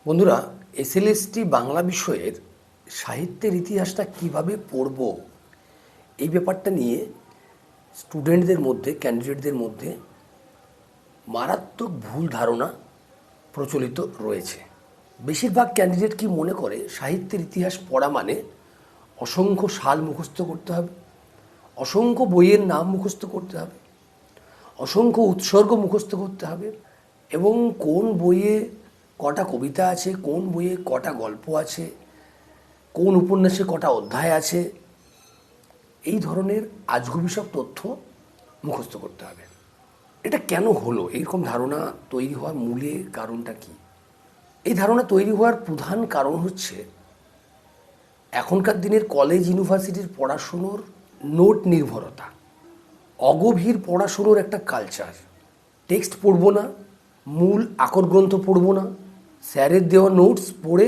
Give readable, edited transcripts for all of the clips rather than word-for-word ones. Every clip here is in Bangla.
বন্ধুরা, এসএলএসটি বাংলা বিষয়ের সাহিত্যের ইতিহাসটা কিভাবে পড়ব, এই ব্যাপারটা নিয়ে স্টুডেন্টদের মধ্যে, ক্যান্ডিডেটদের মধ্যে মারাত্মক ভুল ধারণা প্রচলিত রয়েছে। বেশিরভাগ ক্যান্ডিডেট কি মনে করে, সাহিত্যের ইতিহাস পড়া মানে অসংখ্য সাল মুখস্থ করতে হবে, অসংখ্য বইয়ের নাম মুখস্থ করতে হবে, অসংখ্য উৎসর্গ মুখস্থ করতে হবে, এবং কোন বইয়ে কটা কবিতা আছে, কোন বইয়ে কটা গল্প আছে, কোন উপন্যাসে কটা অধ্যায় আছে, এই ধরনের আজগুবি সব তথ্য মুখস্থ করতে হবে। এটা কেন হলো? এইরকম ধারণা তৈরি হওয়ার মূলে কারণটা কি? এই ধারণা তৈরি হওয়ার প্রধান কারণ হচ্ছে এখনকার দিনের কলেজ ইউনিভার্সিটির পড়াশুনোর নোট নির্ভরতা, অগভীর পড়াশুনোর একটা কালচার। টেক্সট পড়বো না, মূল আকর গ্রন্থ পড়বো না, স্যারের দেওয়া নোটস পড়ে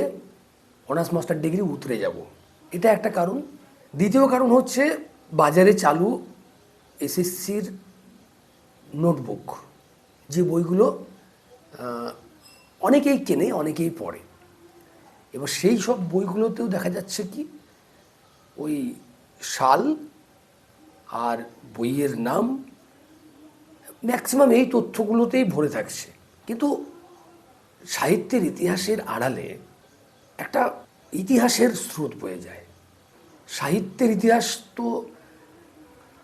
অনার্স মাস্টার ডিগ্রি উতরে যাব, এটা একটা কারণ। দ্বিতীয় কারণ হচ্ছে বাজারে চালু এসএসসির নোটবুক, যে বইগুলো অনেকেই কেনে, অনেকেই পড়ে। এবার সেই সব বইগুলোতেও দেখা যাচ্ছে কি, ওই সাল আর বইয়ের নাম ম্যাক্সিমাম এই তথ্যগুলোতেই ভরে থাকছে। কিন্তু সাহিত্যের ইতিহাসের আড়ালে একটা ইতিহাসের স্রোত বয়ে যায়। সাহিত্যের ইতিহাস তো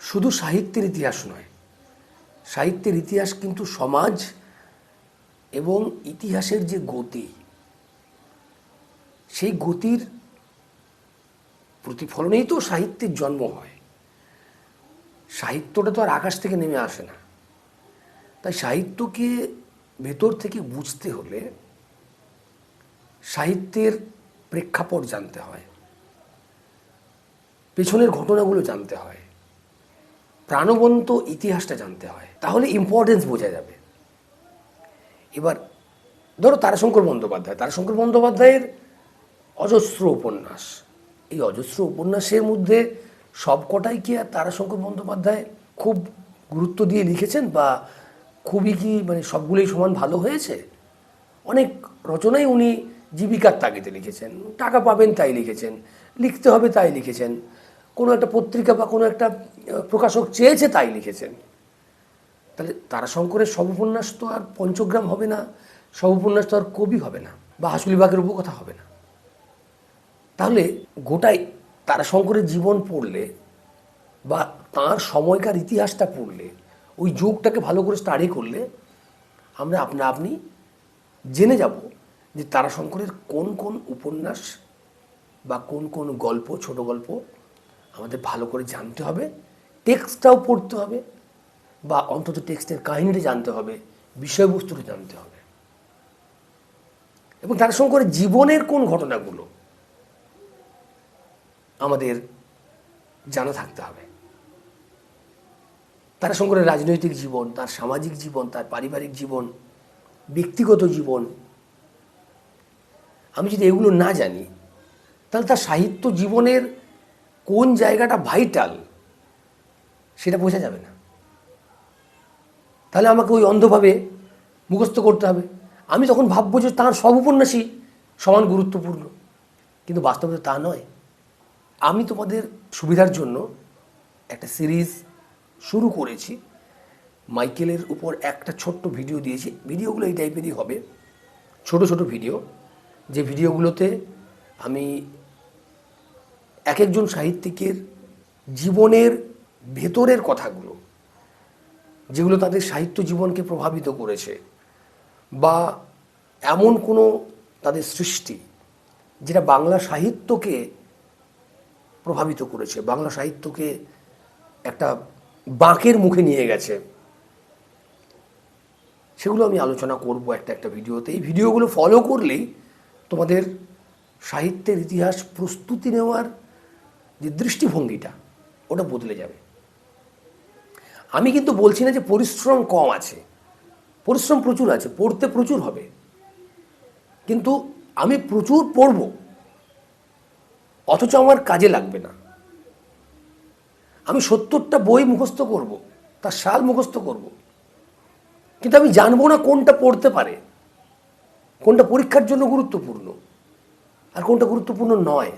শুধু সাহিত্যের ইতিহাস নয়, সাহিত্যের ইতিহাস কিন্তু সমাজ এবং ইতিহাসের যে গতি, সেই গতির প্রতিফলনেই তো সাহিত্যের জন্ম হয়। সাহিত্যটা তো আর আকাশ থেকে নেমে আসে না। তাই সাহিত্যকে ভেতর থেকে বুঝতে হলে সাহিত্যের প্রেক্ষাপট জানতে হয়, পেছনের ঘটনাগুলো জানতে হয়, প্রাণবন্ত ইতিহাসটা জানতে হয়, তাহলে ইম্পর্টেন্স বোঝা যাবে। এবার ধরো তারাশঙ্কর বন্দ্যোপাধ্যায়ের অজস্র উপন্যাস, এই অজস্র উপন্যাসের মধ্যে সবকটাই কি আর তারাশঙ্কর বন্দ্যোপাধ্যায় খুব গুরুত্ব দিয়ে লিখেছেন, বা খুবই কি সবগুলোই সমান ভালো হয়েছে? অনেক রচনাই উনি জীবিকার তাগিদে লিখেছেন, টাকা পাবেন তাই লিখেছেন, লিখতে হবে তাই লিখেছেন, কোনো একটা পত্রিকা বা কোনো একটা প্রকাশক চেয়েছে তাই লিখেছেন। তাহলে তারাশঙ্করের সব উপন্যাস তো আর পঞ্চগ্রাম হবে না, সব উপন্যাস তো আর কবি হবে না, বা হাসুলিবাগের উপকথা হবে না। তাহলে গোটাই তারাশঙ্করের জীবন পড়লে বা তাঁর সময়কার ইতিহাসটা পড়লে, ওই যুগটাকে ভালো করে স্টাডি করলে আমরা আপনি জেনে যাব যে তারাশঙ্করের কোন কোন উপন্যাস বা কোন কোন গল্প, ছোট গল্প আমাদের ভালো করে জানতে হবে, টেক্সটটাও পড়তে হবে, বা অন্তত টেক্সটের কাহিনীটা জানতে হবে, বিষয়বস্তুটা জানতে হবে, এবং তারাশঙ্করের জীবনের কোন ঘটনাগুলো আমাদের জানা থাকতে হবে। তারাশঙ্করের রাজনৈতিক জীবন, তার সামাজিক জীবন, তার পারিবারিক জীবন, ব্যক্তিগত জীবন, আমি যদি এগুলো না জানি, তাহলে তার সাহিত্য জীবনের কোন জায়গাটা ভাইটাল সেটা বোঝা যাবে না। তাহলে আমাকে ওই অন্ধভাবে মুখস্থ করতে হবে। আমি তখন ভাববো যে তাঁর সব উপন্যাসই সমান গুরুত্বপূর্ণ, কিন্তু বাস্তবে তা নয়। আমি তোমাদের সুবিধার জন্য একটা সিরিজ শুরু করেছি, মাইকেলের উপর একটা ছোট্ট ভিডিও দিয়েছি। ভিডিওগুলো এই টাইপেরই হবে, ছোট ছোট ভিডিও, যে ভিডিওগুলোতে আমি এক একজন সাহিত্যিকের জীবনের ভেতরের কথাগুলো, যেগুলো তাদের সাহিত্য জীবনকে প্রভাবিত করেছে, বা এমন কোনো তাদের সৃষ্টি যেটা বাংলা সাহিত্যকে প্রভাবিত করেছে, বাংলা সাহিত্যকে একটা বাঁকের মুখে নিয়ে গেছে, সেগুলো আমি আলোচনা করব একটা একটা ভিডিওতে। এই ভিডিওগুলো ফলো করলেই তোমাদের সাহিত্যের ইতিহাস প্রস্তুতি নেওয়ার যে দৃষ্টিভঙ্গিটা, ওটা বদলে যাবে। আমি কিন্তু বলছি না যে পরিশ্রম কম আছে, পরিশ্রম প্রচুর আছে, পড়তে প্রচুর হবে, কিন্তু আমি প্রচুর পড়ব অথচ আমার কাজে লাগবে না। আমি 70টা বই মুখস্থ করব, তার সাল মুখস্থ করব, কিন্তু আমি জানবো না কোনটা পড়তে পারে, কোনটা পরীক্ষার জন্য গুরুত্বপূর্ণ আর কোনটা গুরুত্বপূর্ণ নয়।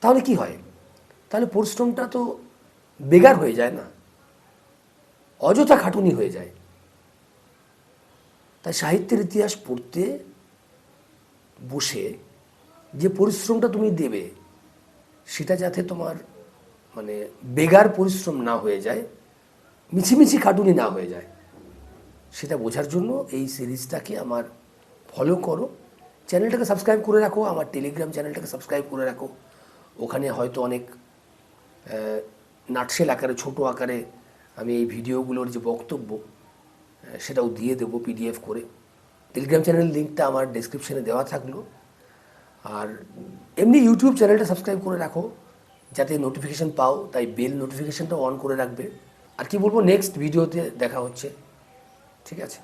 তাহলে কি হয়? তাহলে পরিশ্রমটা তো বেগার হয়ে যায় না, অযথা খাটুনি হয়ে যায়। তাই সাহিত্যের ইতিহাস পড়তে বসে যে পরিশ্রমটা তুমি দেবে সেটা যাতে তোমার মানে বেগার পরিশ্রম না হয়ে যায়, মিছিমিছি খাটুনি না হয়ে যায়, সেটা বোঝার জন্য এই সিরিজটাকে আমার ফলো করো। চ্যানেলটাকে সাবস্ক্রাইব করে রাখো, আমার টেলিগ্রাম চ্যানেলটাকে সাবস্ক্রাইব করে রাখো। ওখানে হয়তো অনেক নাটশেল আকারে, ছোট আকারে আমি এই ভিডিওগুলোর যে বক্তব্য সেটাও দিয়ে দেবো পিডিএফ করে। টেলিগ্রাম চ্যানেলের লিঙ্কটা আমার ডেসক্রিপশনে দেওয়া থাকলো। আর এমনি ইউটিউব চ্যানেলটা সাবস্ক্রাইব করে রাখো যাতে নোটিফিকেশান পাও, তাই বেল নোটিফিকেশানটা অন করে রাখবে। আর কি বলবো, নেক্সট ভিডিওতে দেখা হচ্ছে। ঠিক আছে।